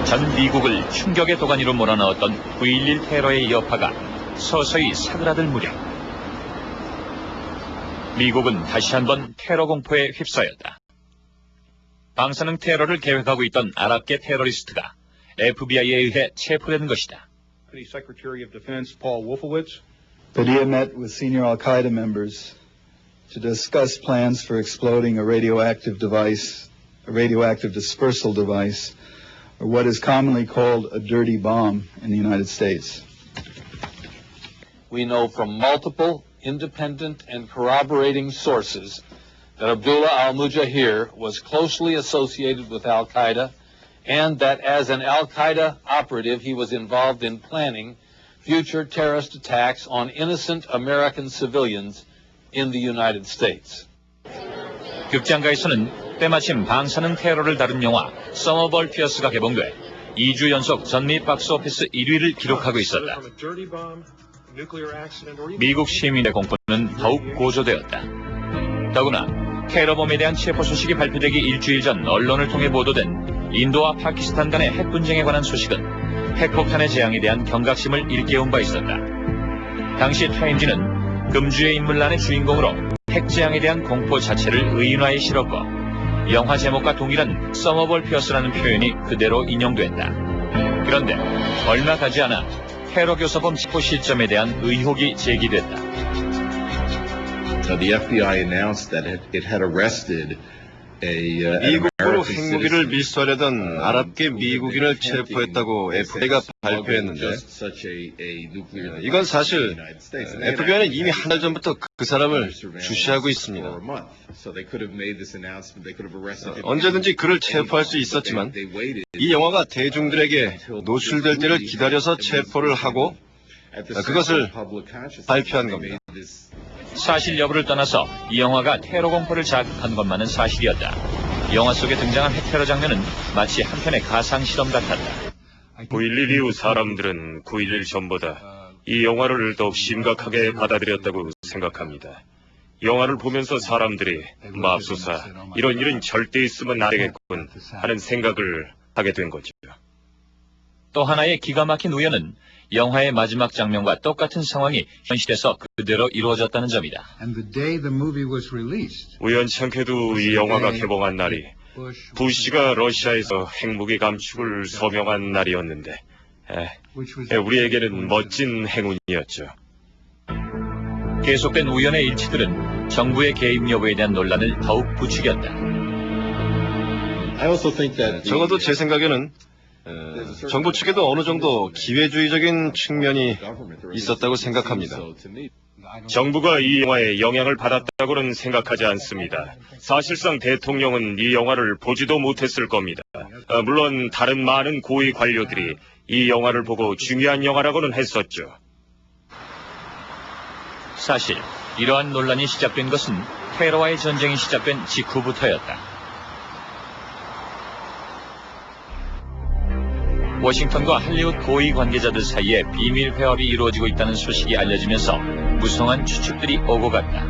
전 미국을 충격의 도가니로 몰아넣었던 9.11 테러의 여파가 서서히 사그라들 무렵 미국은 다시 한번 테러 공포에 휩싸였다. 방사능 테러를 계획하고 있던 아랍계 테러리스트가 FBI에 의해 체포된 것이다. Secretary of Defense Paul Wolfowitz. Padilla met with senior al-Qaeda members to discuss plans for exploding a radioactive device, a radioactive dispersal device, or what is commonly called a dirty bomb in the United States. We know from multiple independent and corroborating sources that Abdullah al-Mujahir was closely associated with al-Qaeda and that as an al-Qaeda operative he was involved in planning future terrorist attacks on innocent American civilians in the United States. 극장가에서는 때마침 방사능 테러를 다룬 영화 서머볼 피어스가 개봉돼 2주 연속 전미 박스오피스 1위를 기록하고 있었다. 미국 시민의 공포는 더욱 고조되었다. 더구나 테러범에 대한 체포 소식이 발표되기 일주일 전 언론을 통해 보도된 인도와 파키스탄 간의 핵분쟁에 관한 소식은 핵폭탄의 재앙에 대한 경각심을 일깨운 바 있었다. 당시 타임지는 금주의 인물란의 주인공으로 핵재앙에 대한 공포 자체를 의인화에 실었고 영화 제목과 동일한 서머볼 피어스라는 표현이 그대로 인용됐다. 그런데 얼마 가지 않아 테러 교사범 체포 시점에 대한 의혹이 제기됐다. The FBI announced that it had arrested 미국으로 핵무기를 밀수하려던 아랍계 미국인을 체포했다고 FBI가 발표했는데 이건 사실 FBI는 이미 한 달 전부터 그 사람을 주시하고 있습니다. 언제든지 그를 체포할 수 있었지만 이 영화가 대중들에게 노출될 때를 기다려서 체포를 하고 그것을 발표한 겁니다. 사실 여부를 떠나서 이 영화가 테러 공포를 자극한 것만은 사실이었다. 영화 속에 등장한 핵테러 장면은 마치 한편의 가상실험 같았다. 9.11 이후 사람들은 9.11 전보다 이 영화를 더욱 심각하게 받아들였다고 생각합니다. 영화를 보면서 사람들이 맙소사 이런 일은 절대 있으면 안 되겠군 하는 생각을 하게 된 거죠. 또 하나의 기가 막힌 우연은 영화의 마지막 장면과 똑같은 상황이 현실에서 그대로 이루어졌다는 점이다. 우연찮게도 이 영화가 개봉한 날이 부시가 러시아에서 핵무기 감축을 서명한 날이었는데 우리에게는 멋진 행운이었죠. 계속된 우연의 일치들은 정부의 개입 여부에 대한 논란을 더욱 부추겼다. 적어도 제 생각에는 정부 측에도 어느 정도 기회주의적인 측면이 있었다고 생각합니다. 정부가 이 영화에 영향을 받았다고는 생각하지 않습니다. 사실상 대통령은 이 영화를 보지도 못했을 겁니다. 물론 다른 많은 고위 관료들이 이 영화를 보고 중요한 영화라고는 했었죠. 사실 이러한 논란이 시작된 것은 테러와의 전쟁이 시작된 직후부터였다. 워싱턴과 할리우드 고위 관계자들 사이에 비밀 회합이 이루어지고 있다는 소식이 알려지면서 무성한 추측들이 오고 갔다.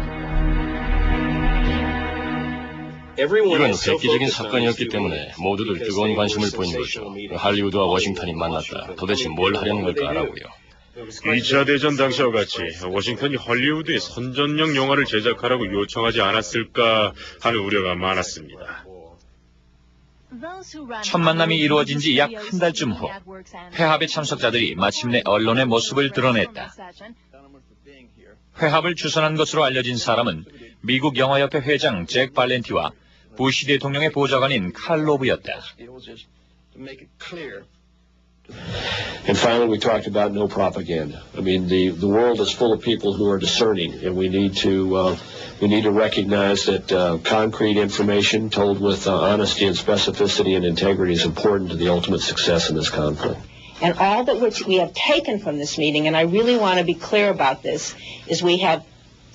이건 획기적인 사건이었기 때문에 모두들 뜨거운 관심을 보인 거죠. 할리우드와 워싱턴이 만났다. 도대체 뭘 하려는 걸까라고요. 2차 대전 당시와 같이 워싱턴이 헐리우드에 선전용 영화를 제작하라고 요청하지 않았을까 하는 우려가 많았습니다. 첫 만남이 이루어진 지 약 한 달쯤 후 회합의 참석자들이 마침내 언론의 모습을 드러냈다. 회합을 주선한 것으로 알려진 사람은 미국 영화협회 회장 잭 발렌티와 부시 대통령의 보좌관인 칼 로브였다. And finally, we talked about no propaganda. I mean, the world is full of people who are discerning, and we need to recognize that concrete information told with honesty and specificity and integrity is important to the ultimate success in this conflict. And all that which we have taken from this meeting, and I really want to be clear about this, is we have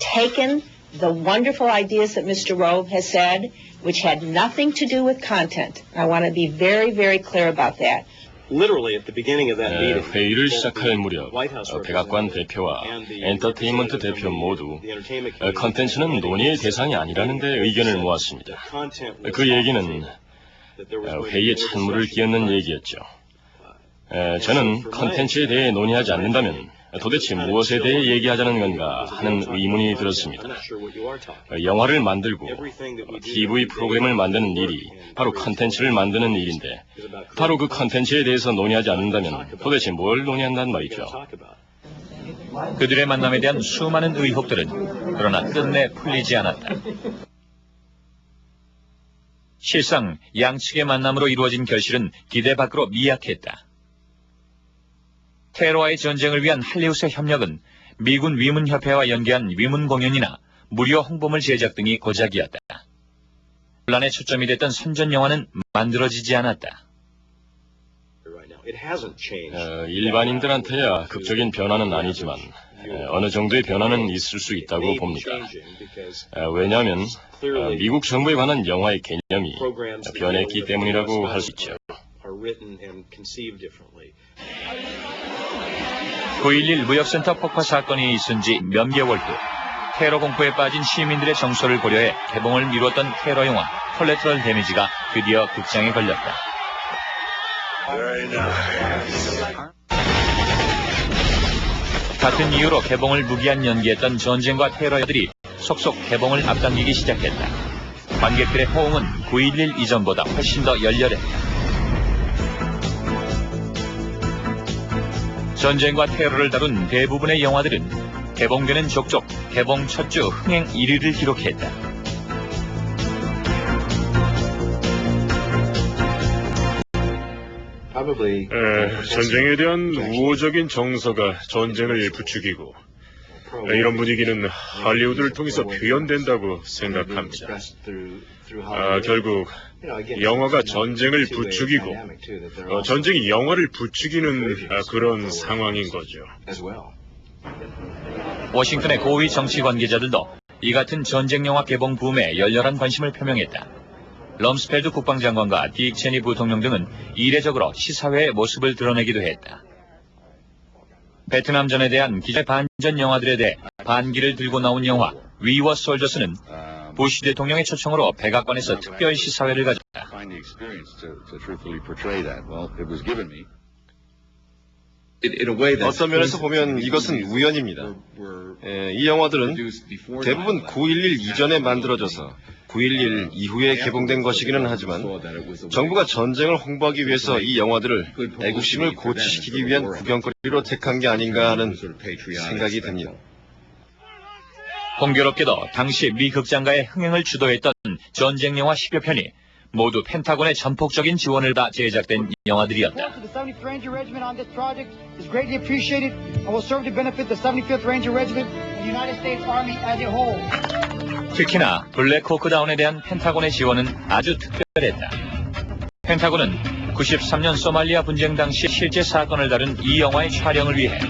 taken the wonderful ideas that Mr. Rove has said, which had nothing to do with content. I want to be very, very clear about that. 회의를 시작할 무렵 백악관 대표와 엔터테인먼트 대표 모두 컨텐츠는 논의의 대상이 아니라는 데 의견을 모았습니다. 그 얘기는 회의에 찬물을 끼얹는 얘기였죠. 저는 컨텐츠에 대해 논의하지 않는다면 도대체 무엇에 대해 얘기하자는 건가 하는 의문이 들었습니다. 영화를 만들고 TV 프로그램을 만드는 일이 바로 컨텐츠를 만드는 일인데 바로 그 컨텐츠에 대해서 논의하지 않는다면 도대체 뭘 논의한단 말이죠. 그들의 만남에 대한 수많은 의혹들은 그러나 끝내 풀리지 않았다. 실상 양측의 만남으로 이루어진 결실은 기대 밖으로 미약했다. 테러와의 전쟁을 위한 할리우드의 협력은 미군 위문협회와 연계한 위문 공연이나 무료 홍보물 제작 등이 고작이었다. 논란의 초점이 됐던 선전 영화는 만들어지지 않았다. 일반인들한테야 극적인 변화는 아니지만 어느 정도의 변화는 있을 수 있다고 봅니다. 왜냐하면 미국 정부에 관한 영화의 개념이 변했기 때문이라고 할 수 있죠. 9.11 무역센터 폭파 사건이 있은 지 몇 개월 후 테러 공포에 빠진 시민들의 정서를 고려해 개봉을 미뤘던 테러 영화 콜레터럴 데미지가 드디어 극장에 걸렸다. 같은 이유로 개봉을 무기한 연기했던 전쟁과 테러 영화들이 속속 개봉을 앞당기기 시작했다. 관객들의 호응은 9.11 이전보다 훨씬 더 열렬했다. 전쟁과 테러를 다룬 대부분의 영화들은 개봉되는 족족 개봉 첫 주 흥행 1위를 기록했다. 전쟁에 대한 우호적인 정서가 전쟁을 부추기고 이런 분위기는 할리우드를 통해서 표현된다고 생각합니다. 결국 영화가 전쟁을 부추기고 전쟁이 영화를 부추기는 그런 상황인 거죠. 워싱턴의 고위 정치 관계자들도 이 같은 전쟁 영화 개봉 붐에 열렬한 관심을 표명했다. 럼스펠드 국방장관과 딕 체니 부통령 등은 이례적으로 시사회의 모습을 드러내기도 했다. 베트남전에 대한 기존 반전 영화들에 대해 반기를 들고 나온 영화 위워 솔저스는 부시 대통령의 초청으로 백악관에서 특별 시사회를 가졌다. 어떤 면에서 보면 이것은 우연입니다. 이 영화들은 대부분 9.11 이전에 만들어져서 9.11 이후에 개봉된 것이기는 하지만 정부가 전쟁을 홍보하기 위해서 이 영화들을 애국심을 고취시키기 위한 구경거리로 택한 게 아닌가 하는 생각이 듭니다. 공교롭게도 당시 미 극장가의 흥행을 주도했던 전쟁 영화 10여 편이 모두 펜타곤의 전폭적인 지원을 받아 제작된 영화들이었다. 특히나 블랙 호크 다운에 대한 펜타곤의 지원은 아주 특별했다. 펜타곤은 93년 소말리아 분쟁 당시 실제 사건을 다룬 이 영화의 촬영을 위해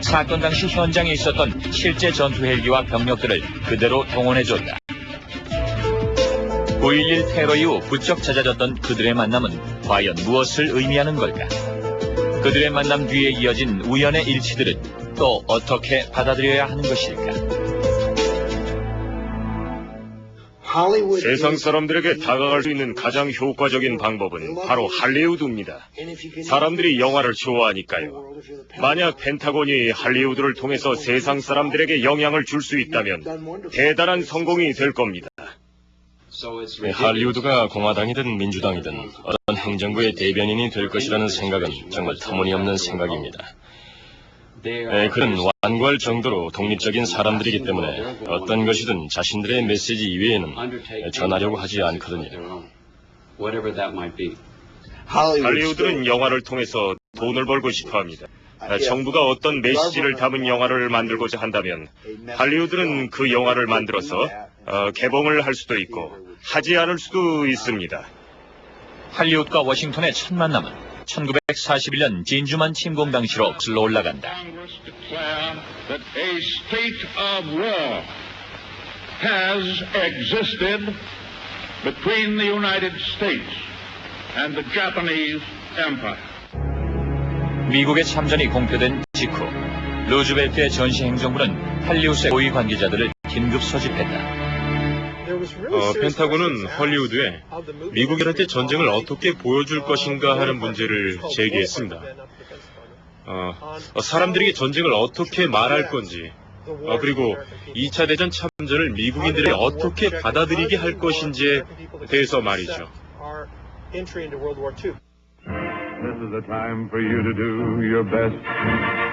사건 당시 현장에 있었던 실제 전투 헬기와 병력들을 그대로 동원해줬다. 9.11 테러 이후 부쩍 잦아졌던 그들의 만남은 과연 무엇을 의미하는 걸까? 그들의 만남 뒤에 이어진 우연의 일치들은 또 어떻게 받아들여야 하는 것일까? 세상 사람들에게 다가갈 수 있는 가장 효과적인 방법은 바로 할리우드입니다. 사람들이 영화를 좋아하니까요. 만약 펜타곤이 할리우드를 통해서 세상 사람들에게 영향을 줄 수 있다면 대단한 성공이 될 겁니다. 할리우드가 공화당이든 민주당이든 어떤 행정부의 대변인이 될 것이라는 생각은 정말 터무니없는 생각입니다. 그는 완고할 정도로 독립적인 사람들이기 때문에 어떤 것이든 자신들의 메시지 이외에는 전하려고 하지 않거든요. 할리우드는 영화를 통해서 돈을 벌고 싶어 합니다. 정부가 어떤 메시지를 담은 영화를 만들고자 한다면 할리우드는 그 영화를 만들어서 개봉을 할 수도 있고 하지 않을 수도 있습니다. 할리우드과 워싱턴의 첫 만남은 1941년 진주만 침공 당시로 거슬러 올라간다. 미국의 참전이 공표된 직후 루즈벨트의 전시 행정부는 할리우드의 고위 관계자들을 긴급 소집했다. 펜타곤은 헐리우드에 미국인한테 전쟁을 어떻게 보여줄 것인가 하는 문제를 제기했습니다. 사람들에게 전쟁을 어떻게 말할 건지, 그리고 2차 대전 참전을 미국인들이 어떻게 받아들이게 할 것인지에 대해서 말이죠.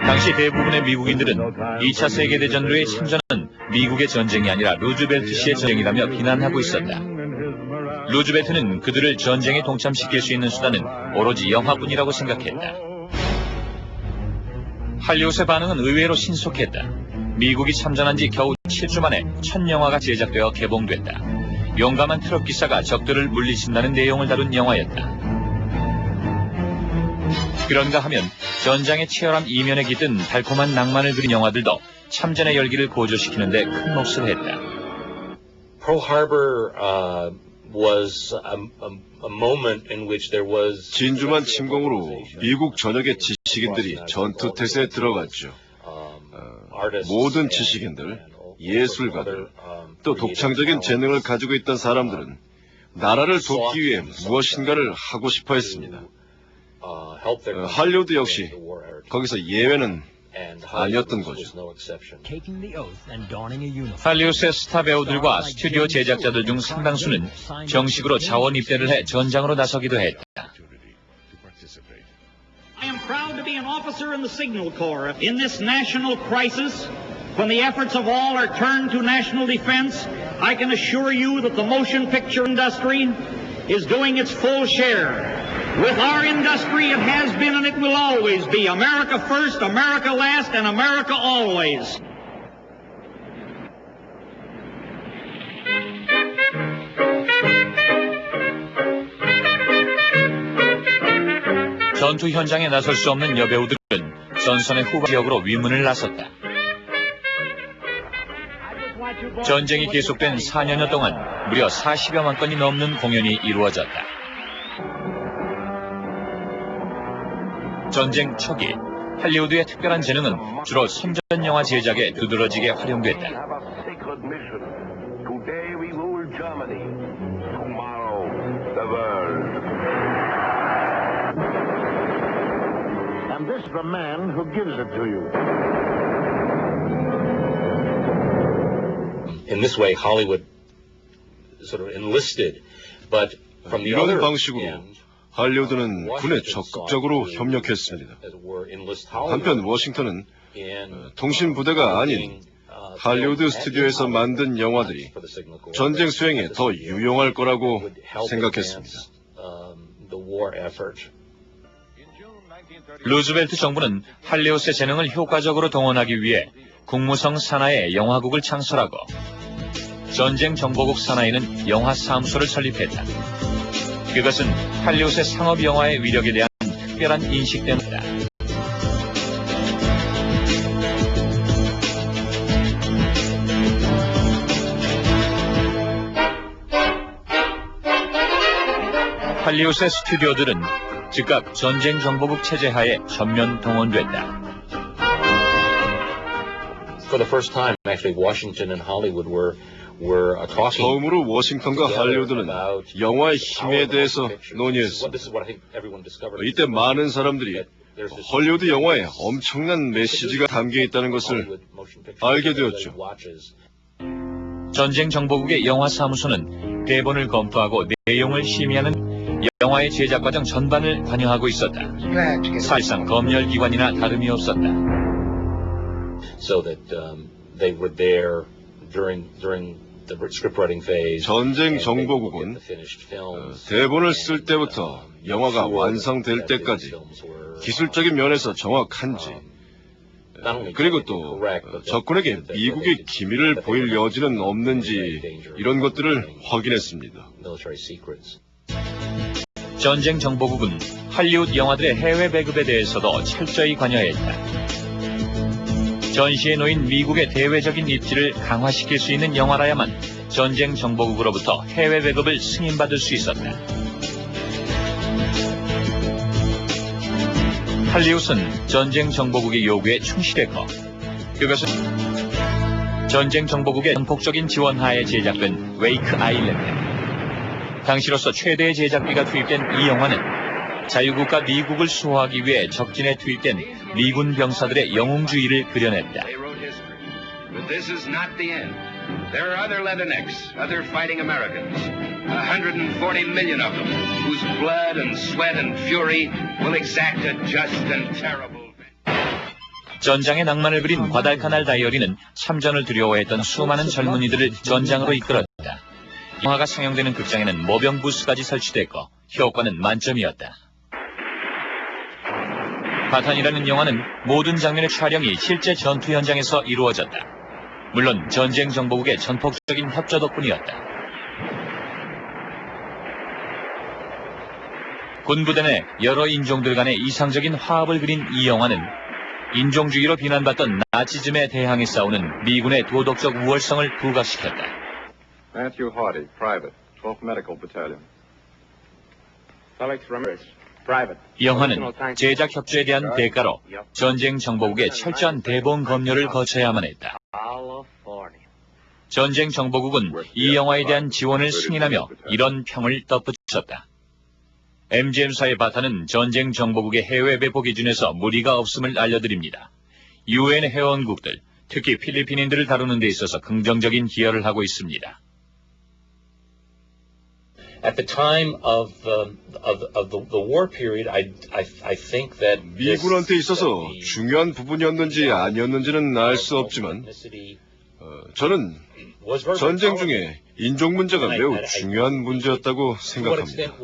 당시 대부분의 미국인들은 2차 세계대전으로의 참전은 미국의 전쟁이 아니라 루즈벨트 씨의 전쟁이라며 비난하고 있었다. 루즈벨트는 그들을 전쟁에 동참시킬 수 있는 수단은 오로지 영화뿐이라고 생각했다. 할리우드의 반응은 의외로 신속했다. 미국이 참전한 지 겨우 7주 만에 첫 영화가 제작되어 개봉됐다. 용감한 트럭 기사가 적들을 물리친다는 내용을 다룬 영화였다. 그런가 하면 전장의 치열한 이면에 깃든 달콤한 낭만을 그린 영화들도 참전의 열기를 고조시키는데 큰 몫을 했다. Pearl Harbor was a moment in which there was 진주만 침공으로 미국 전역의 지식인들이 전투태세에 들어갔죠. 모든 지식인들, 예술가들, 또 독창적인 재능을 가지고 있던 사람들은 나라를 돕기 위해 무엇인가를 하고 싶어 했습니다. 할리우드 역시 거기서 예외는 아니었던 거죠. 할리우드의 스타 배우들과 스튜디오 제작자들 중 상당수는 정식으로 자원 입대를 해 전장으로 나서기도 했다. I am proud to be an officer in the Signal Corps. In this national crisis, when the efforts of all are turned to national defense, I can assure you that the motion picture industry is doing its full share. With our industry, it has been and it will always be America first, America last, and America always. 전투 현장에 나설 수 없는 여배우들은 전선의 후방 지역으로 위문을 나섰다. 전쟁이 계속된 4년여 동안 무려 40여만 건이 넘는 공연이 이루어졌다. 전쟁 초기 할리우드의 특별한 재능은 주로 선전 영화 제작에 두드러지게 활용됐다. This is the man who gives it to you. In this way, Hollywood sort of enlisted, but from the other 이런 방식으로 할리우드는 군에 적극적으로 협력했습니다. 한편 워싱턴은 통신 부대가 아닌 할리우드 스튜디오에서 만든 영화들이 전쟁 수행에 더 유용할 거라고 생각했습니다. 루즈벨트 정부는 할리우드의 재능을 효과적으로 동원하기 위해 국무성 산하에 영화국을 창설하고 전쟁 정보국 산하에는 영화사무소를 설립했다. 그것은 할리우드의 상업 영화의 위력에 대한 특별한 인식 때문이다. 할리우드의 스튜디오들은 즉각 전쟁 정보국 체제 하에 전면 동원됐다. For the first time, actually, Washington and Hollywood were talking. 처음으로 워싱턴과 할리우드는 영화의 힘에 대해서 논의했습니다. 이때 많은 사람들이 헐리우드 영화에 엄청난 메시지가 담겨 있다는 것을 알게 되었죠. 전쟁 정보국의 영화 사무소는 대본을 검토하고 내용을 심의하는 영화의 제작 과정 전반을 관여하고 있었다. 사실상 검열기관이나 다름이 없었다. So that they were there during the scriptwriting phase. 전쟁 정보국은 대본을 쓸 때부터 영화가 완성될 때까지 기술적인 면에서 정확한지, 그리고 또 적군에게 미국의 기밀을 보일 여지는 없는지 이런 것들을 확인했습니다. 전쟁 정보국은 할리우드 영화들의 해외 배급에 대해서도 철저히 관여했다. 전시에 놓인 미국의 대외적인 입지를 강화시킬 수 있는 영화라야만 전쟁 정보국으로부터 해외 배급을 승인받을 수 있었다. 할리우드는 전쟁 정보국의 요구에 충실했고, 그것은 전쟁 정보국의 전폭적인 지원하에 제작된 웨이크 아일랜드. 당시로서 최대의 제작비가 투입된 이 영화는 자유국가 미국을 수호하기 위해 적진에 투입된 미군 병사들의 영웅주의를 그려냈다. But this is not the end. There are other Leathernecks, other fighting Americans, 140 million of them, whose blood and sweat and fury will exact a just and terrible. 전장의 낭만을 그린 과달카날 다이어리는 참전을 두려워했던 수많은 젊은이들을 전장으로 이끌었다. 영화가 상영되는 극장에는 모병 부스까지 설치됐고 효과는 만점이었다. 바탄이라는 영화는 모든 장면의 촬영이 실제 전투 현장에서 이루어졌다. 물론 전쟁 정보국의 전폭적인 협조 덕분이었다. 군부대 내 여러 인종들 간의 이상적인 화합을 그린 이 영화는 인종주의로 비난받던 나치즘에 대항해 싸우는 미군의 도덕적 우월성을 부각시켰다. Matthew Hardy, Private, 12th Medical Battalion. Felix Ramirez, Private. 이 영화는 제작 협조에 대한 대가로 전쟁 정보국의 철저한 대본 검열을 거쳐야만 했다. 전쟁 정보국은 이 영화에 대한 지원을 승인하며 이런 평을 덧붙였다. MGM사의 바타는 전쟁 정보국의 해외 배포 기준에서 무리가 없음을 알려드립니다. UN 회원국들, 특히 필리핀인들을 다루는 데 있어서 긍정적인 기여를 하고 있습니다. At the time of the war period, I think that 미군한테 있어서 중요한 부분이었는지 아니었는지는 알 수 없지만 저는 전쟁 중에 인종 문제가 매우 중요한 문제였다고 생각합니다.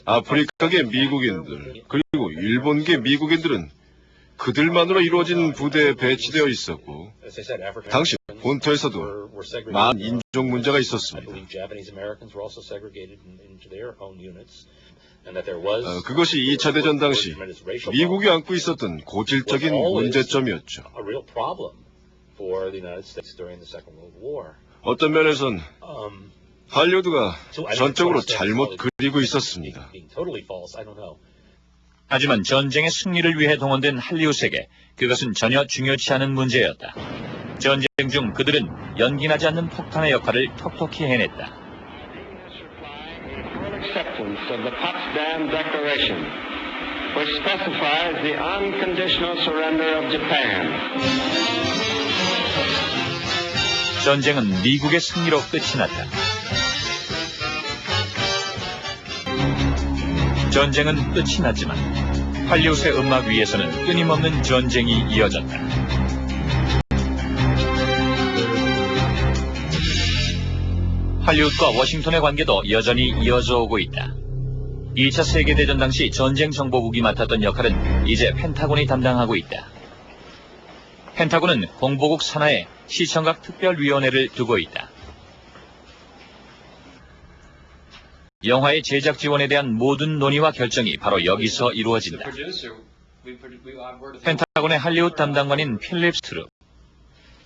아프리카계 미국인들 그리고 일본계 미국인들은 그들만으로 이루어진 부대에 배치되어 있었고 당시 본토에서도 많은 인종 문제가 있었습니다. 그것이 2차 대전 당시 미국이 안고 있었던 고질적인 문제점이었죠. 어떤 면에선 할리우드가 전적으로 잘못 그리고 있었습니다. 하지만 전쟁의 승리를 위해 동원된 할리우드에게 그것은 전혀 중요치 않은 문제였다. 전쟁 중 그들은 연기나지 않는 폭탄의 역할을 톡톡히 해냈다. Acceptance of the Potsdam Declaration, which specifies the unconditional surrender of Japan. 전쟁은 미국의 승리로 끝이 났다. 전쟁은 끝이 났지만 할리우드의 음악 위에서는 끊임없는 전쟁이 이어졌다. 할리우드와 워싱턴의 관계도 여전히 이어져 오고 있다. 2차 세계대전 당시 전쟁 정보국이 맡았던 역할은 이제 펜타곤이 담당하고 있다. 펜타곤은 공보국 산하에 시청각 특별위원회를 두고 있다. 영화의 제작 지원에 대한 모든 논의와 결정이 바로 여기서 이루어진다. 펜타곤의 할리우드 담당관인 필립 스트루.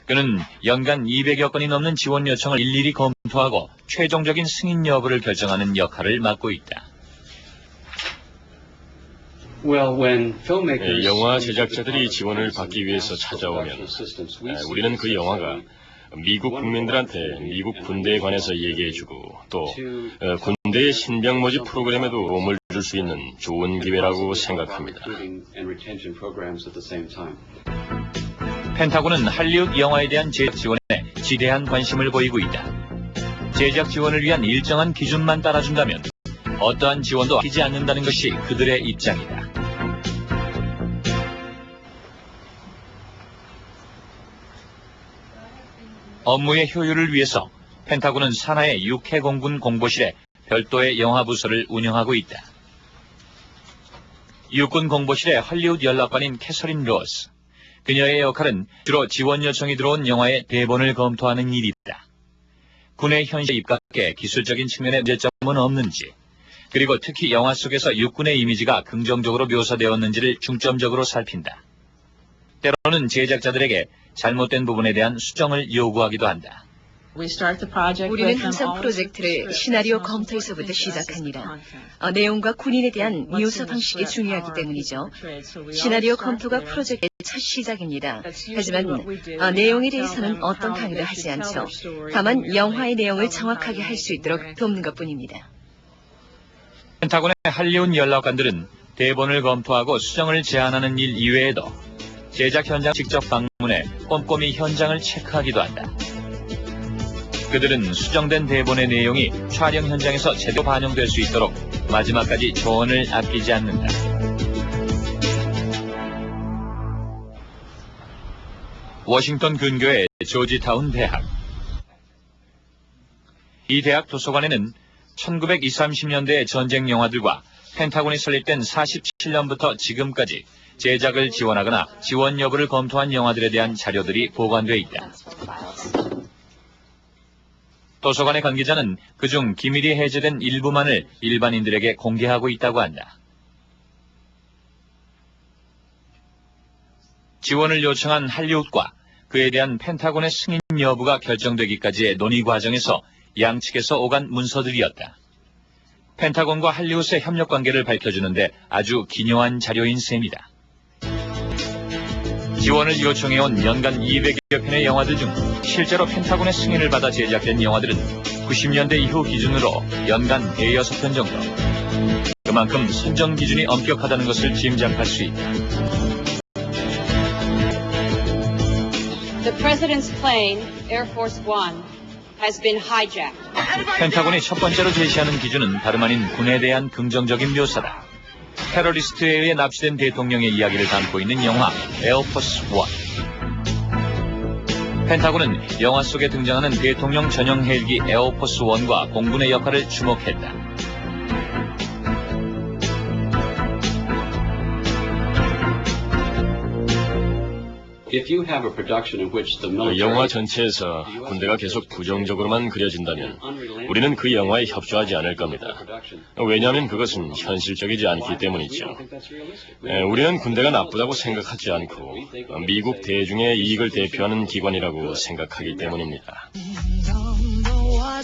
그는 연간 200여 건이 넘는 지원 요청을 일일이 검토하고 최종적인 승인 여부를 결정하는 역할을 맡고 있다. 영화 제작자들이 지원을 받기 위해서 찾아오면 우리는 그 영화가 미국 국민들한테 미국 군대에 관해서 얘기해주고 또 군대의 신병 모집 프로그램에도 도움을 줄 수 있는 좋은 기회라고 생각합니다. 펜타곤은 할리우드 영화에 대한 제작 지원에 지대한 관심을 보이고 있다. 제작 지원을 위한 일정한 기준만 따라준다면 어떠한 지원도 아끼지 않는다는 것이 그들의 입장이다. 업무의 효율을 위해서 펜타곤은 산하의 육해 공군 공보실에 별도의 영화 부서를 운영하고 있다. 육군 공보실의 할리우드 연락관인 캐서린 로스. 그녀의 역할은 주로 지원 요청이 들어온 영화의 대본을 검토하는 일이다. 군의 현실에 입각해 기술적인 측면의 문제점은 없는지, 그리고 특히 영화 속에서 육군의 이미지가 긍정적으로 묘사되었는지를 중점적으로 살핀다. 때로는 제작자들에게 잘못된 부분에 대한 수정을 요구하기도 한다. 우리는 항상 프로젝트를 시나리오 검토에서부터 시작합니다. 내용과 군인에 대한 묘사 방식이 중요하기 때문이죠. 시나리오 검토가 프로젝트의 첫 시작입니다. 하지만 내용에 대해서는 어떤 강요도 하지 않죠. 다만 영화의 내용을 정확하게 할 수 있도록 돕는 것뿐입니다. 펜타곤의 할리우드 연락관들은 대본을 검토하고 수정을 제안하는 일 이외에도 제작 현장 직접 방문해 꼼꼼히 현장을 체크하기도 한다. 그들은 수정된 대본의 내용이 촬영 현장에서 제대로 반영될 수 있도록 마지막까지 조언을 아끼지 않는다. 워싱턴 근교의 조지타운 대학. 이 대학 도서관에는 1920, 30년대의 전쟁 영화들과 펜타곤이 설립된 47년부터 지금까지 제작을 지원하거나 지원 여부를 검토한 영화들에 대한 자료들이 보관돼 있다. 도서관의 관계자는 그중 기밀이 해제된 일부만을 일반인들에게 공개하고 있다고 한다. 지원을 요청한 할리우드과 그에 대한 펜타곤의 승인 여부가 결정되기까지의 논의 과정에서 양측에서 오간 문서들이었다. 펜타곤과 할리우드의 협력 관계를 밝혀주는데 아주 기묘한 자료인 셈이다. 지원을 요청해온 연간 200여 편의 영화들 중 실제로 펜타곤의 승인을 받아 제작된 영화들은 90년대 이후 기준으로 연간 6편 정도. 그만큼 선정 기준이 엄격하다는 것을 짐작할 수 있다. The President's plane, Air Force One, has been hijacked. 펜타곤이 첫 번째로 제시하는 기준은 다름 아닌 군에 대한 긍정적인 묘사다. 테러리스트에 의해 납치된 대통령의 이야기를 담고 있는 영화 에어포스 원. 펜타곤은 영화 속에 등장하는 대통령 전용 헬기 에어포스 원과 공군의 역할을 주목했다. 영화 전체에서 군대가 계속 부정적으로만 그려진다면 우리는 그 영화에 협조하지 않을 겁니다. 왜냐하면 그것은 현실적이지 않기 때문이죠. 우리는 군대가 나쁘다고 생각하지 않고 미국 대중의 이익을 대표하는 기관이라고 생각하기 때문입니다.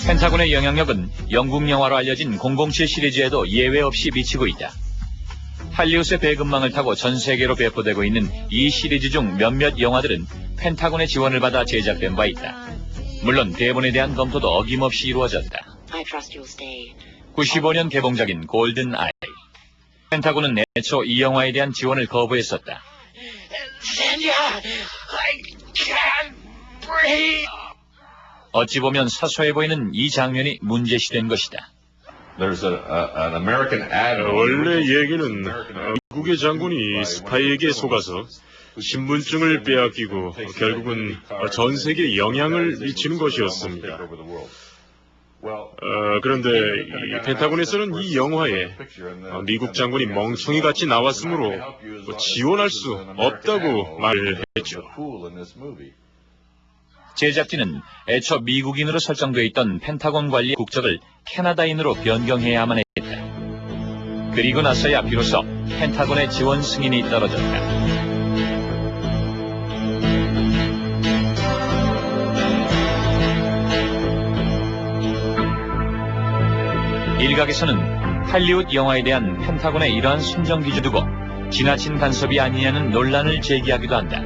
펜타곤의 영향력은 영국 영화로 알려진 007 시리즈에도 예외 없이 미치고 있다. 할리우드의 배급망을 타고 전 세계로 배포되고 있는 이 시리즈 중 몇몇 영화들은 펜타곤의 지원을 받아 제작된 바 있다. 물론 대본에 대한 검토도 어김없이 이루어졌다. 95년 개봉작인 골든 아이. 펜타곤은 애초 이 영화에 대한 지원을 거부했었다. 어찌 보면 사소해 보이는 이 장면이 문제시된 것이다. 원래 얘기는 미국의 장군이 스파이에게 속아서 신분증을 빼앗기고 결국은 전 세계에 영향을 미치는 것이었습니다. 그런데 이 펜타곤에서는 이 영화에 미국 장군이 멍청이같이 나왔으므로 지원할 수 없다고 말을 했죠. 제작진은 애초 미국인으로 설정되어 있던 펜타곤 관리 국적을 캐나다인으로 변경해야만 했다. 그리고 나서야 비로소 펜타곤의 지원 승인이 떨어졌다. 일각에서는 할리우드 영화에 대한 펜타곤의 이러한 선정 기준 두고 지나친 간섭이 아니냐는 논란을 제기하기도 한다.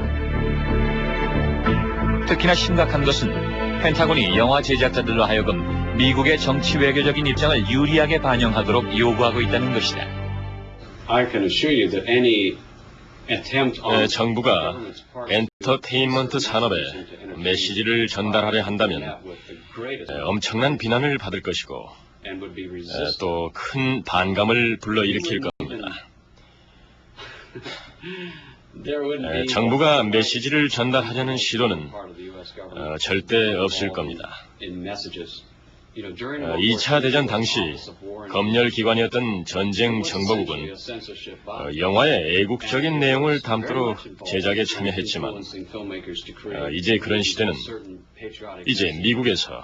특히나 심각한 것은 펜타곤이 영화 제작자들로 하여금 미국의 정치 외교적인 입장을 유리하게 반영하도록 요구하고 있다는 것이다. 정부가 엔터테인먼트 산업에 메시지를 전달하려 한다면 엄청난 비난을 받을 것이고 또 큰 반감을 불러일으킬 겁니다. 정부가 메시지를 전달하려는 시도는 절대 없을 겁니다. 2차 대전 당시 검열기관이었던 전쟁정보국은 영화의 애국적인 내용을 담도록 제작에 참여했지만 이제 그런 시대는 이제 미국에서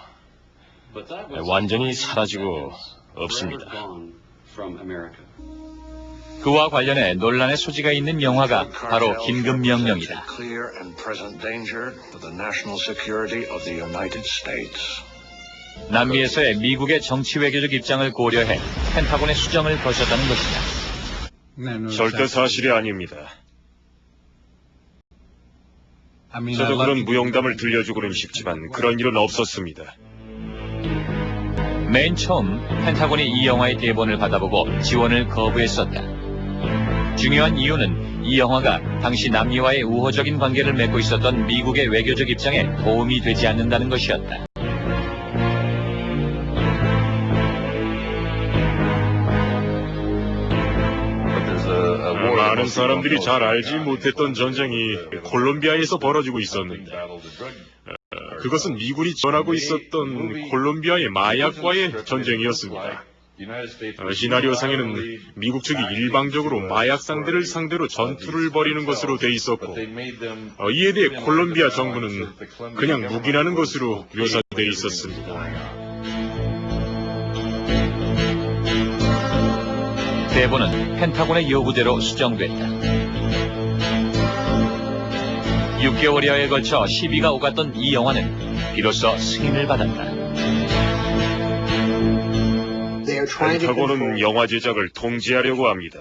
완전히 사라지고 없습니다. 그와 관련해 논란의 소지가 있는 영화가 바로 긴급명령이다. 남미에서의 미국의 정치 외교적 입장을 고려해 펜타곤의 수정을 거셨다는 것이다. 절대 사실이 아닙니다. 저도 그런 무용담을 들려주고는 싶지만 그런 일은 없었습니다. 맨 처음 펜타곤이 이 영화의 대본을 받아보고 지원을 거부했었다. 중요한 이유는 이 영화가 당시 남미와의 우호적인 관계를 맺고 있었던 미국의 외교적 입장에 도움이 되지 않는다는 것이었다. 많은 사람들이 잘 알지 못했던 전쟁이 콜롬비아에서 벌어지고 있었는데 그것은 미군이 지원하고 있었던 콜롬비아의 마약과의 전쟁이었습니다. 시나리오상에는 미국 측이 일방적으로 마약 상대를 상대로 전투를 벌이는 것으로 돼 있었고 이에 대해 콜롬비아 정부는 그냥 묵인하는 것으로 묘사돼 있었습니다. 대본은 펜타곤의 요구대로 수정됐다. 6개월여에 걸쳐 시비가 오갔던 이 영화는 비로소 승인을 받았다. 펜타곤은 영화 제작을 통제하려고 합니다.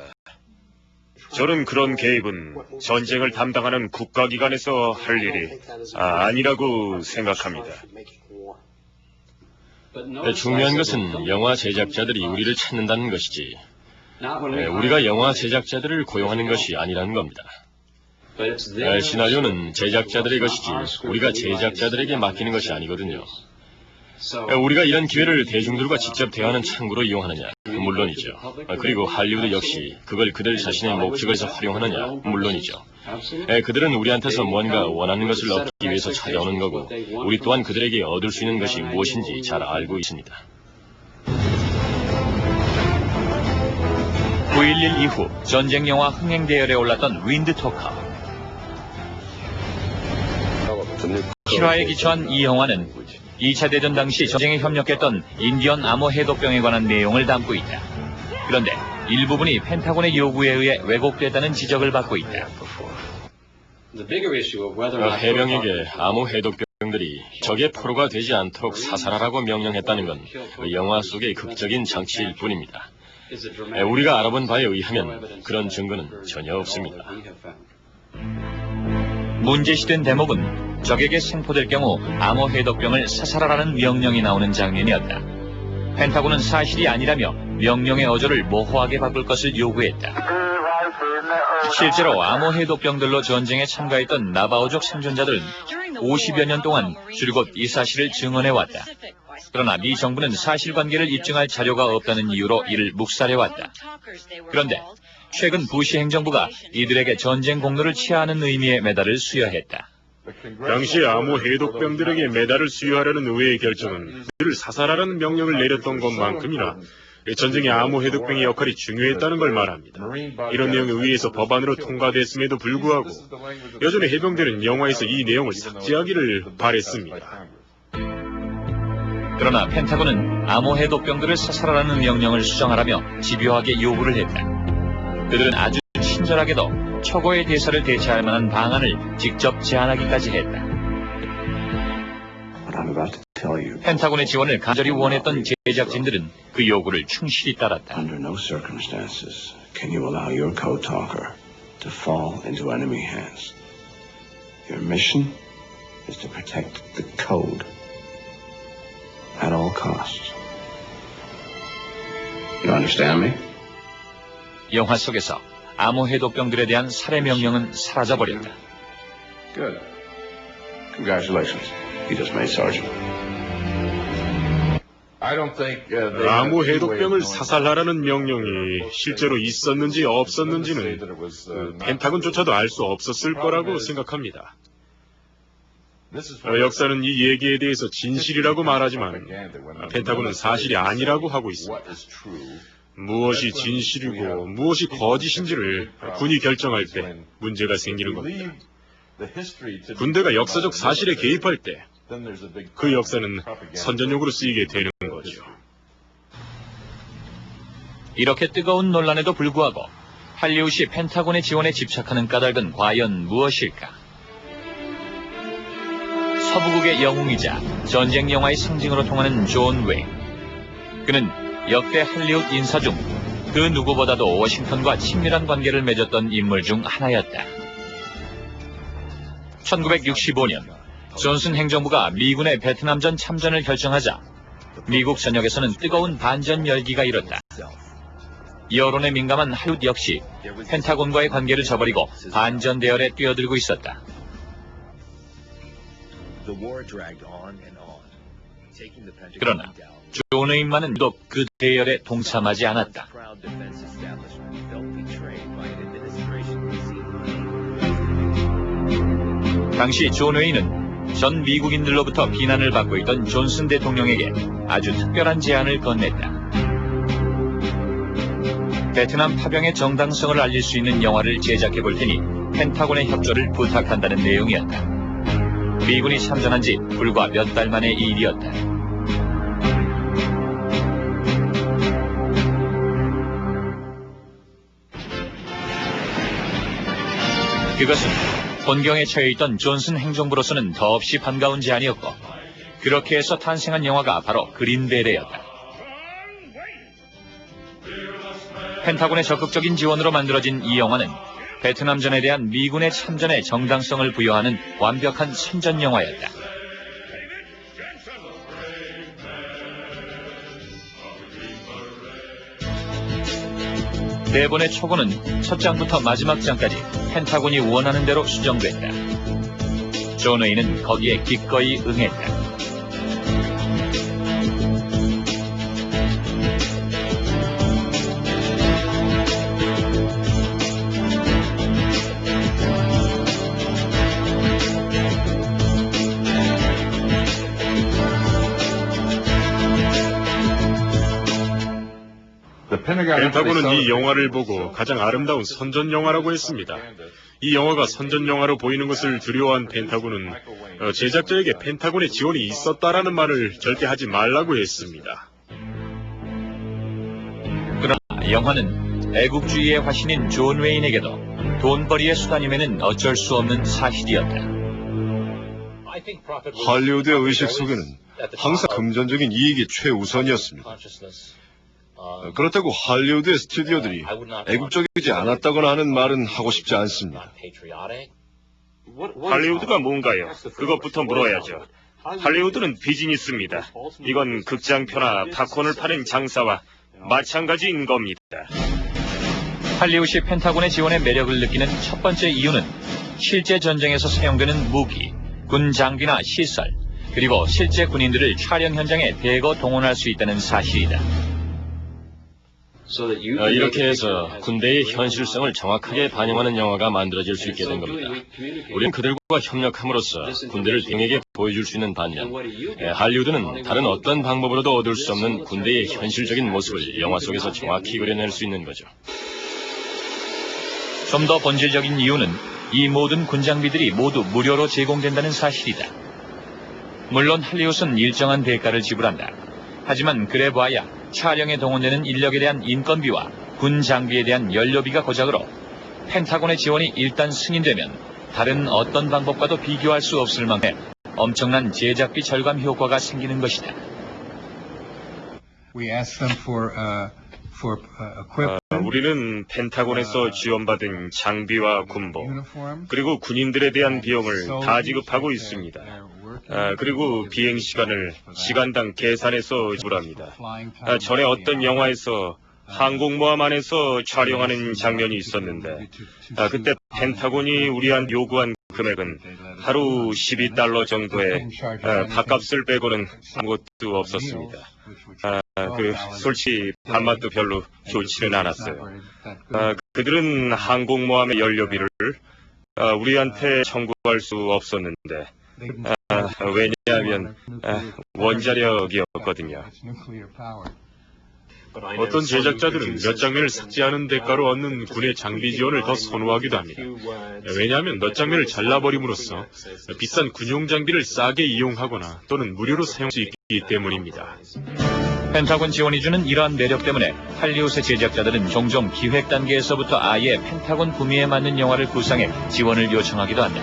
저는 그런 개입은 전쟁을 담당하는 국가기관에서 할 일이 아니라고 생각합니다. 중요한 것은 영화 제작자들이 우리를 찾는다는 것이지 우리가 영화 제작자들을 고용하는 것이 아니라는 겁니다. 시나리오는 제작자들의 것이지 우리가 제작자들에게 맡기는 것이 아니거든요. 우리가 이런 기회를 대중들과 직접 대화하는 창구로 이용하느냐? 물론이죠. 그리고 할리우드 역시 그걸 그들 자신의 목적에서 활용하느냐? 물론이죠. 그들은 우리한테서 뭔가 원하는 것을 얻기 위해서 찾아오는 거고 우리 또한 그들에게 얻을 수 있는 것이 무엇인지 잘 알고 있습니다. 9.11 이후 전쟁 영화 흥행 대열에 올랐던 윈드토커. 실화에 기초한 이 영화는 2차 대전 당시 전쟁에 협력했던 인디언 암호 해독병에 관한 내용을 담고 있다. 그런데 일부분이 펜타곤의 요구에 의해 왜곡됐다는 지적을 받고 있다. 해병에게 암호 해독병들이 적의 포로가 되지 않도록 사살하라고 명령했다는 건 영화 속의 극적인 장치일 뿐입니다. 우리가 알아본 바에 의하면 그런 증거는 전혀 없습니다. 문제시된 대목은 적에게 생포될 경우 암호 해독병을 사살하라는 명령이 나오는 장면이었다. 펜타곤은 사실이 아니라며 명령의 어조를 모호하게 바꿀 것을 요구했다. 실제로 암호 해독병들로 전쟁에 참가했던 나바오족 생존자들은 50여 년 동안 줄곧 이 사실을 증언해왔다. 그러나 미 정부는 사실관계를 입증할 자료가 없다는 이유로 이를 묵살해왔다. 그런데 최근 부시 행정부가 이들에게 전쟁 공로를 취하하는 의미의 메달을 수여했다. 당시 암호 해독병들에게 메달을 수여하려는 의회의 결정은 그들을 사살하라는 명령을 내렸던 것만큼이나 전쟁의 암호 해독병의 역할이 중요했다는 걸 말합니다. 이런 내용이 의회에서 법안으로 통과됐음에도 불구하고 여전히 해병대는 영화에서 이 내용을 삭제하기를 바랬습니다. 그러나 펜타곤은 암호 해독병들을 사살하라는 명령을 수정하라며 집요하게 요구를 했다. 그들은 아주 친절하게도 초고의 대사를 대체할 만한 방안을 직접 제안하기까지 했다. 펜타곤의 지원을 간절히 원했던 제작진들은 그 요구를 충실히 따랐다. Under no circumstances can you allow your co-talker to fall into enemy hands. Your mission is to protect the code at all costs. You understand me? 영화 속에서 암호 해독병들에 대한 살해 명령은 사라져버렸다. Good. Congratulations. You just made sergeant. 암호 해독병을 사살하라는 명령이 실제로 있었는지 없었는지는 펜타곤조차도 알 수 없었을 거라고 생각합니다. 역사는 이 얘기에 대해서 진실이라고 말하지만 펜타곤은 사실이 아니라고 하고 있습니다. 무엇이 진실이고 무엇이 거짓인지를 군이 결정할 때 문제가 생기는 겁니다. 군대가 역사적 사실에 개입할 때 그 역사는 선전용으로 쓰이게 되는 거죠. 이렇게 뜨거운 논란에도 불구하고 할리우드이 펜타곤의 지원에 집착하는 까닭은 과연 무엇일까? 서부국의 영웅이자 전쟁 영화의 상징으로 통하는 존 웨인. 그는 역대 할리우드 인사 중 그 누구보다도 워싱턴과 친밀한 관계를 맺었던 인물 중 하나였다. 1965년 존슨 행정부가 미군의 베트남전 참전을 결정하자 미국 전역에서는 뜨거운 반전 열기가 일었다. 여론에 민감한 할리우드 역시 펜타곤과의 관계를 저버리고 반전 대열에 뛰어들고 있었다. 그러나 존 웨인만은 유독 그 대열에 동참하지 않았다. 당시 존 웨인은 전 미국인들로부터 비난을 받고 있던 존슨 대통령에게 아주 특별한 제안을 건넸다. 베트남 파병의 정당성을 알릴 수 있는 영화를 제작해 볼 테니 펜타곤의 협조를 부탁한다는 내용이었다. 미군이 참전한 지 불과 몇 달 만의 일이었다. 그것은 곤경에 처해 있던 존슨 행정부로서는 더없이 반가운 제안이었고, 그렇게 해서 탄생한 영화가 바로 그린베레였다. 펜타곤의 적극적인 지원으로 만들어진 이 영화는 베트남전에 대한 미군의 참전에 정당성을 부여하는 완벽한 선전 영화였다. 대본의 초고는 첫 장부터 마지막 장까지 펜타곤이 원하는 대로 수정됐다. 존 웨인은 거기에 기꺼이 응했다. 펜타곤은 이 영화를 보고 가장 아름다운 선전 영화라고 했습니다. 이 영화가 선전 영화로 보이는 것을 두려워한 펜타곤은 제작자에게 펜타곤의 지원이 있었다라는 말을 절대 하지 말라고 했습니다. 그러나 영화는 애국주의의 화신인 존 웨인에게도 돈벌이의 수단임에는 어쩔 수 없는 사실이었다. 할리우드의 의식 속에는 항상 금전적인 이익이 최우선이었습니다. 그렇다고 할리우드의 스튜디오들이 애국적이지 않았다거나 하는 말은 하고 싶지 않습니다. 할리우드가 뭔가요? 그것부터 물어야죠. 할리우드는 비즈니스입니다. 이건 극장표나 팝콘을 파는 장사와 마찬가지인 겁니다. 할리우드이 펜타곤의 지원에 매력을 느끼는 첫 번째 이유는 실제 전쟁에서 사용되는 무기, 군 장비나 시설, 그리고 실제 군인들을 촬영 현장에 대거 동원할 수 있다는 사실이다. 이렇게 해서 군대의 현실성을 정확하게 반영하는 영화가 만들어질 수 있게 된 겁니다. 우리는 그들과 협력함으로써 군대를 대중에게 보여줄 수 있는 반면, 할리우드는 다른 어떤 방법으로도 얻을 수 없는 군대의 현실적인 모습을 영화 속에서 정확히 그려낼 수 있는 거죠. 좀 더 본질적인 이유는 이 모든 군장비들이 모두 무료로 제공된다는 사실이다. 물론 할리우드는 일정한 대가를 지불한다. 하지만 그래 봐야 촬영에 동원되는 인력에 대한 인건비와 군 장비에 대한 연료비가 고작으로 펜타곤의 지원이 일단 승인되면 다른 어떤 방법과도 비교할 수 없을 만큼 엄청난 제작비 절감 효과가 생기는 것이다. 우리는 펜타곤에서 지원받은 장비와 군복, 그리고 군인들에 대한 비용을 다 지급하고 있습니다. 그리고 비행 시간을 시간당 계산해서 지불합니다. 전에 어떤 영화에서 항공모함 안에서 촬영하는 장면이 있었는데, 그때 펜타곤이 우리한테 요구한 금액은 하루 $12 정도의 밥값을 빼고는 아무것도 없었습니다. 솔직히 밥맛도 별로 좋지는 않았어요. 그들은 항공모함의 연료비를 우리한테 청구할 수 없었는데, 왜냐하면 원자력이었거든요. 어떤 제작자들은 몇 장면을 삭제하는 대가로 얻는 군의 장비 지원을 더 선호하기도 합니다. 왜냐하면 몇 장면을 잘라버림으로써 비싼 군용 장비를 싸게 이용하거나 또는 무료로 사용할 수 있기 때문입니다. 펜타곤 지원이 주는 이러한 매력 때문에 할리우드 제작자들은 종종 기획 단계에서부터 아예 펜타곤 구미에 맞는 영화를 구상해 지원을 요청하기도 한다.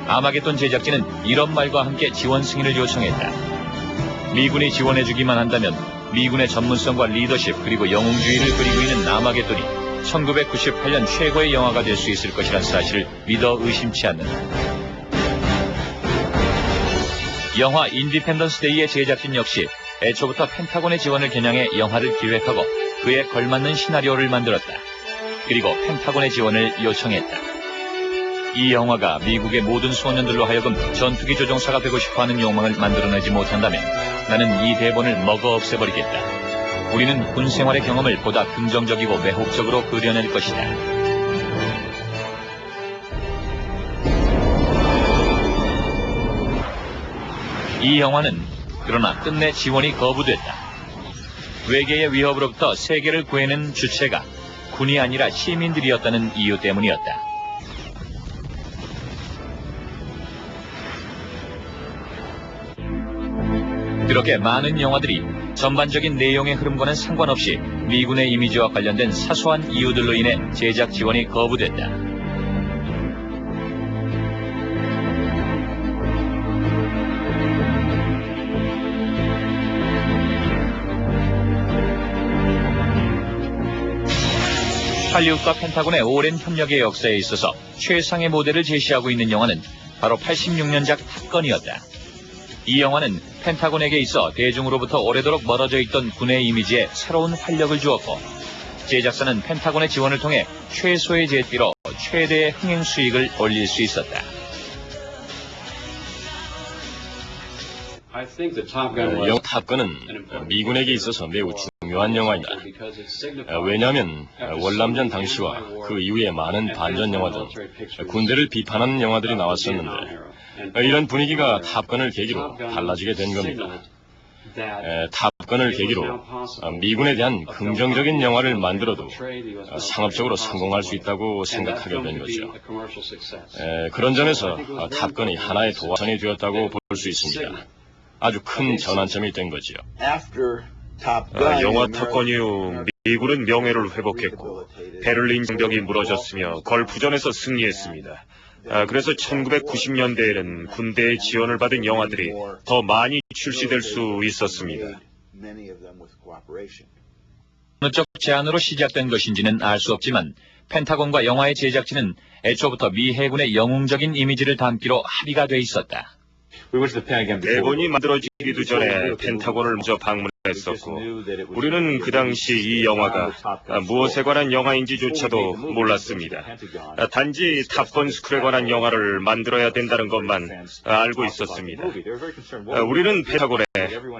아마겟돈 제작진은 이런 말과 함께 지원 승인을 요청했다. 미군이 지원해주기만 한다면 미군의 전문성과 리더십 그리고 영웅주의를 그리고 있는 아마겟돈이 1998년 최고의 영화가 될 수 있을 것이란 사실을 믿어 의심치 않는다. 영화 인디펜던스 데이의 제작진 역시 애초부터 펜타곤의 지원을 겨냥해 영화를 기획하고 그에 걸맞는 시나리오를 만들었다. 그리고 펜타곤의 지원을 요청했다. 이 영화가 미국의 모든 소년들로 하여금 전투기 조종사가 되고 싶어하는 욕망을 만들어내지 못한다면 나는 이 대본을 먹어 없애버리겠다. 우리는 군 생활의 경험을 보다 긍정적이고 매혹적으로 그려낼 것이다. 이 영화는 그러나 끝내 지원이 거부됐다. 외계의 위협으로부터 세계를 구해낸 주체가 군이 아니라 시민들이었다는 이유 때문이었다. 그렇게 많은 영화들이 전반적인 내용의 흐름과는 상관없이 미군의 이미지와 관련된 사소한 이유들로 인해 제작 지원이 거부됐다. 할리우드과 펜타곤의 오랜 협력의 역사에 있어서 최상의 모델을 제시하고 있는 영화는 바로 86년작 탑건이었다. 이 영화는 펜타곤에게 있어 대중으로부터 오래도록 멀어져 있던 군의 이미지에 새로운 활력을 주었고 제작사는 펜타곤의 지원을 통해 최소의 제비로 최대의 흥행 수익을 올릴 수 있었다. 영화 탑건은 미군에게 있어서 매우 중요한 영화이다. 왜냐하면 월남전 당시와 그 이후에 많은 반전 영화들, 군대를 비판하는 영화들이 나왔었는데 이런 분위기가 탑건을 계기로 달라지게 된 겁니다. 탑건을 계기로 미군에 대한 긍정적인 영화를 만들어도 상업적으로 성공할 수 있다고 생각하게 된 거죠. 그런 점에서 탑건이 하나의 도화선이 되었다고 볼 수 있습니다. 아주 큰 전환점이 된 거죠. 영화 탑건 이후 미군은 명예를 회복했고 베를린 장벽이 무너졌으며 걸프전에서 승리했습니다. 그래서 1990년대에는 군대의 지원을 받은 영화들이 더 많이 출시될 수 있었습니다. 어느 쪽 제안으로 시작된 것인지는 알 수 없지만 펜타곤과 영화의 제작진은 애초부터 미 해군의 영웅적인 이미지를 담기로 합의가 돼 있었다. 대본이 만들어지기도 전에 펜타곤을 먼저 방문했었고 우리는 그 당시 이 영화가 무엇에 관한 영화인지조차도 몰랐습니다. 단지 탑건 스쿨에 관한 영화를 만들어야 된다는 것만 알고 있었습니다. 우리는 펜타곤에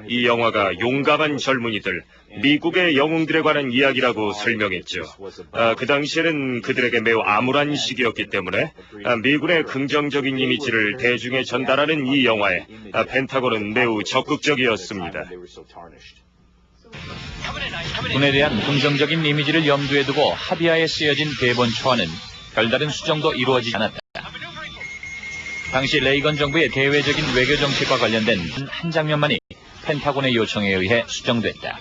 이 영화가 용감한 젊은이들, 미국의 영웅들에 관한 이야기라고 설명했죠. 그 당시에는 그들에게 매우 암울한 시기였기 때문에 미군의 긍정적인 이미지를 대중에 전달하는 이 영화에 펜타곤은 매우 적극적이었습니다. 군에 대한 긍정적인 이미지를 염두에 두고 합의하에 쓰여진 대본 초안은 별다른 수정도 이루어지지 않았다. 당시 레이건 정부의 대외적인 외교 정책과 관련된 한 장면만이 펜타곤의 요청에 의해 수정됐다.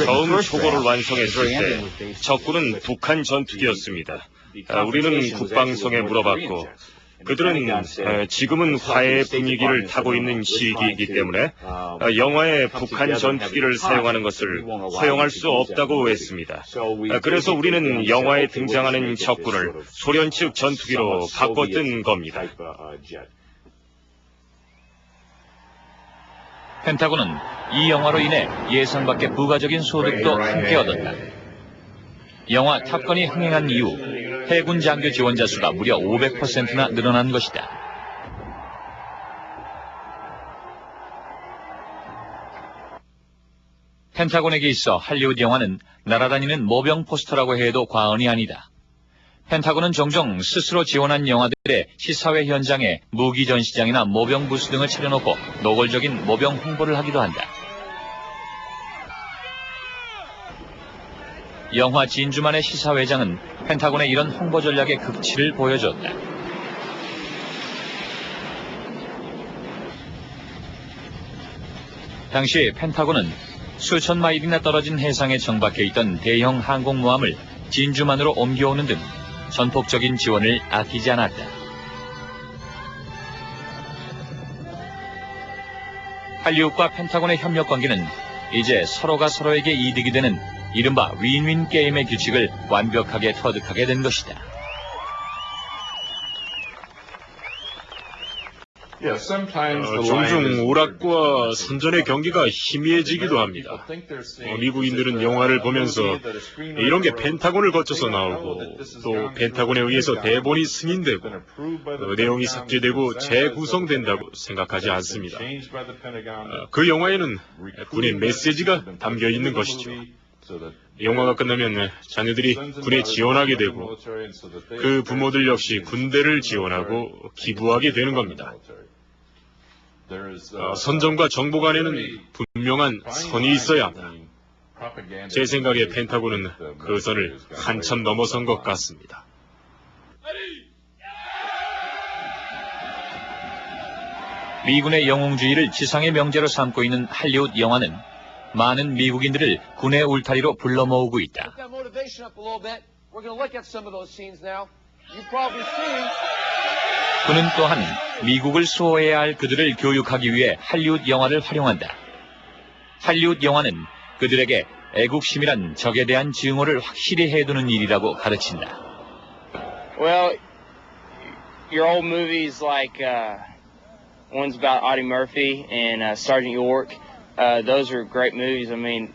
처음 초고를 완성했을 때 적군은 북한 전투기였습니다. 우리는 국방성에 물어봤고 그들은 지금은 화해의 분위기를 타고 있는 시기이기 때문에 영화에 북한 전투기를 사용하는 것을 허용할 수 없다고 했습니다. 그래서 우리는 영화에 등장하는 적군을 소련 측 전투기로 바꿨던 겁니다. 펜타곤은 이 영화로 인해 예상 밖의 부가적인 소득도 함께 얻었다. 영화 탑건이 흥행한 이후 해군 장교 지원자 수가 무려 500%나 늘어난 것이다. 펜타곤에게 있어 할리우드 영화는 날아다니는 모병 포스터라고 해도 과언이 아니다. 펜타곤은 종종 스스로 지원한 영화들의 시사회 현장에 무기 전시장이나 모병 부스 등을 차려놓고 노골적인 모병 홍보를 하기도 한다. 영화 진주만의 시사회장은 펜타곤의 이런 홍보 전략의 극치를 보여줬다. 당시 펜타곤은 수천 마일이나 떨어진 해상에 정박해 있던 대형 항공모함을 진주만으로 옮겨오는 등 전폭적인 지원을 아끼지 않았다. 할리우드와 펜타곤의 협력 관계는 이제 서로가 서로에게 이득이 되는 이른바 윈윈 게임의 규칙을 완벽하게 터득하게 된 것이다. 종종 오락과 선전의 경기가 희미해지기도 합니다. 미국인들은 영화를 보면서 이런 게 펜타곤을 거쳐서 나오고 또 펜타곤에 의해서 대본이 승인되고 내용이 삭제되고 재구성된다고 생각하지 않습니다. 그 영화에는 군의 메시지가 담겨 있는 것이죠. 영화가 끝나면 자녀들이 군에 지원하게 되고 그 부모들 역시 군대를 지원하고 기부하게 되는 겁니다. 선전과 정보 간에는 분명한 선이 있어야 합니다. 제 생각에 펜타곤은 그 선을 한참 넘어선 것 같습니다. 미군의 영웅주의를 지상의 명제로 삼고 있는 할리우드 영화는 많은 미국인들을 군의 울타리로 불러 모으고 있다. 그는 또한 미국을 수호해야 할 그들을 교육하기 위해 할리우드 영화를 활용한다. 할리우드 영화는 그들에게 애국심이란 적에 대한 증오를 확실히 해두는 일이라고 가르친다. Well, your old movies like ones about Audie Murphy and Sergeant York, those are great movies. I mean,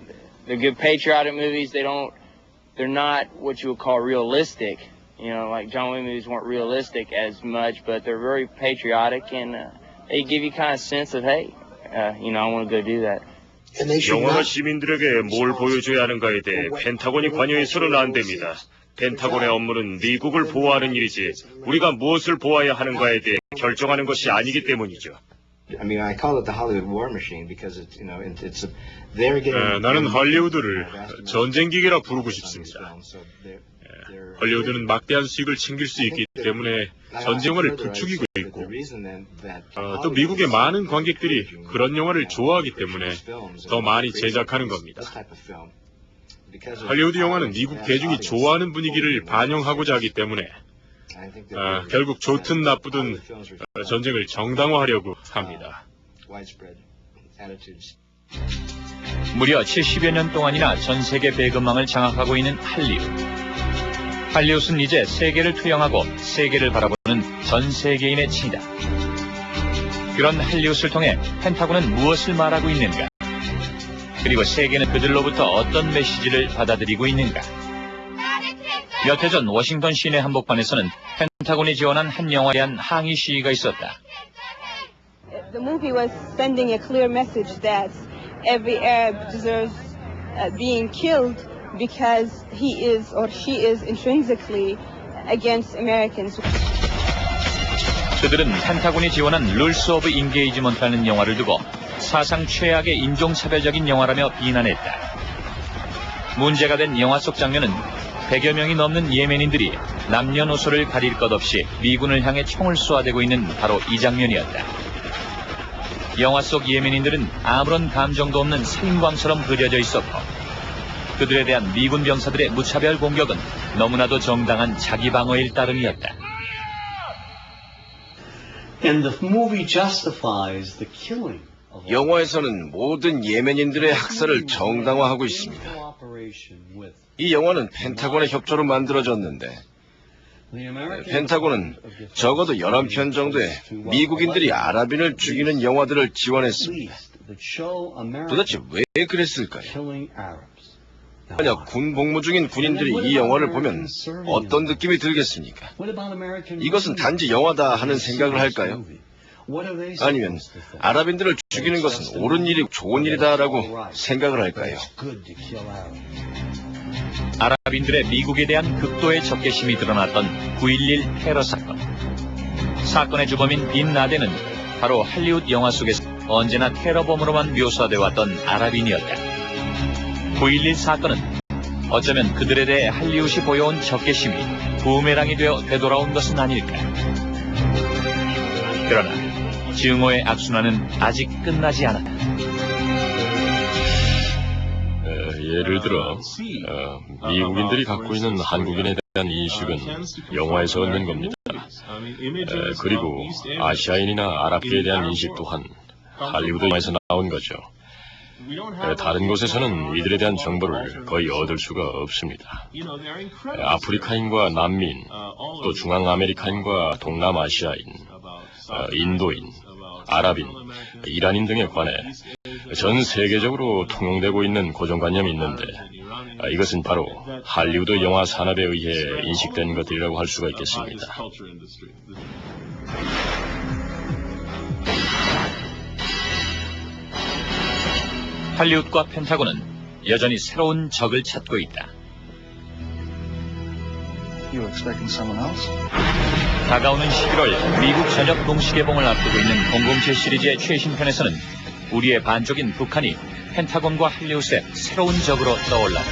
they're good patriotic movies. They're not what you would call realistic. You know, like John Wayne movies weren't realistic as much, but they're very patriotic and they give you kind of sense of, hey, you know, I want to go do that. 영화가 시민들에게 뭘 보여줘야 하는가에 대해 펜타곤이 관여해서는 안 됩니다. 펜타곤의 업무는 미국을 보호하는 일이지 우리가 무엇을 보호해야 하는가에 대해 결정하는 것이 아니기 때문이죠. 나는 할리우드를 전쟁기계라 부르고 싶습니다. 할리우드는 막대한 수익을 챙길 수 있기 때문에 전쟁 영화를 부추기고 있고 또 미국의 많은 관객들이 그런 영화를 좋아하기 때문에 더 많이 제작하는 겁니다. 할리우드 영화는 미국 대중이 좋아하는 분위기를 반영하고자 하기 때문에 결국 좋든 나쁘든 전쟁을 정당화하려고 합니다. 무려 70여 년 동안이나 전 세계 배급망을 장악하고 있는 할리우드. 할리우드는 이제 세계를 투영하고 세계를 바라보는 전 세계인의 칭이다. 그런 할리우드를 통해 펜타곤은 무엇을 말하고 있는가? 그리고 세계는 그들로부터 어떤 메시지를 받아들이고 있는가? 몇 해 전 워싱턴 시내 한복판에서는 펜타곤이 지원한 한 영화에 대한 항의 시위가 있었다. The movie was sending a clear message that every Arab deserves being killed because he is or she is intrinsically against Americans. 그들은 펜타곤이 지원한 룰스 오브 인게이지먼트라는 영화를 두고 사상 최악의 인종차별적인 영화라며 비난했다. 문제가 된 영화 속 장면은 100여 명이 넘는 예멘인들이 남녀노소를 가릴 것 없이 미군을 향해 총을 쏘아대고 있는 바로 이 장면이었다. 영화 속 예멘인들은 아무런 감정도 없는 살인광처럼 그려져 있었고 그들에 대한 미군 병사들의 무차별 공격은 너무나도 정당한 자기 방어일 따름이었다. 영화에서는 모든 예멘인들의 학살을 정당화하고 있습니다. 이 영화는 펜타곤의 협조로 만들어졌는데 펜타곤은 적어도 11편 정도의 미국인들이 아랍인을 죽이는 영화들을 지원했습니다. 도대체 왜 그랬을까요? 만약 군 복무 중인 군인들이 이 영화를 보면 어떤 느낌이 들겠습니까? 이것은 단지 영화다 하는 생각을 할까요? 아니면 아랍인들을 죽이는 것은 옳은 일이고 좋은 일이다라고 생각을 할까요? 아랍인들의 미국에 대한 극도의 적개심이 드러났던 9.11 테러 사건. 사건의 주범인 빈 라덴은 바로 할리우드 영화 속에서 언제나 테러범으로만 묘사돼 왔던 아랍인이었다. 9.11 사건은 어쩌면 그들에 대해 할리우드이 보여온 적개심이 부메랑이 되어 되돌아온 것은 아닐까. 그러나 증오의 악순환은 아직 끝나지 않았다. 예를 들어 미국인들이 갖고 있는 한국인에 대한 인식은 영화에서 얻는 겁니다. 그리고 아시아인이나 아랍계에 대한 인식 또한 할리우드 영화에서 나온 거죠. 다른 곳에서는 이들에 대한 정보를 거의 얻을 수가 없습니다. 아프리카인과 난민, 또 중앙아메리카인과 동남아시아인, 인도인, 아랍인, 이란인 등에 관해 전 세계적으로 통용되고 있는 고정관념이 있는데 이것은 바로 할리우드 영화 산업에 의해 인식된 것들이라고 할 수가 있겠습니다. 할리우드과 펜타곤은 여전히 새로운 적을 찾고 있다. 다가오는 11월 미국 전역 동시개봉을 앞두고 있는 007 시리즈의 최신 편에서는 우리의 반쪽인 북한이 펜타곤과 할리우드의 새로운 적으로 떠올랐다.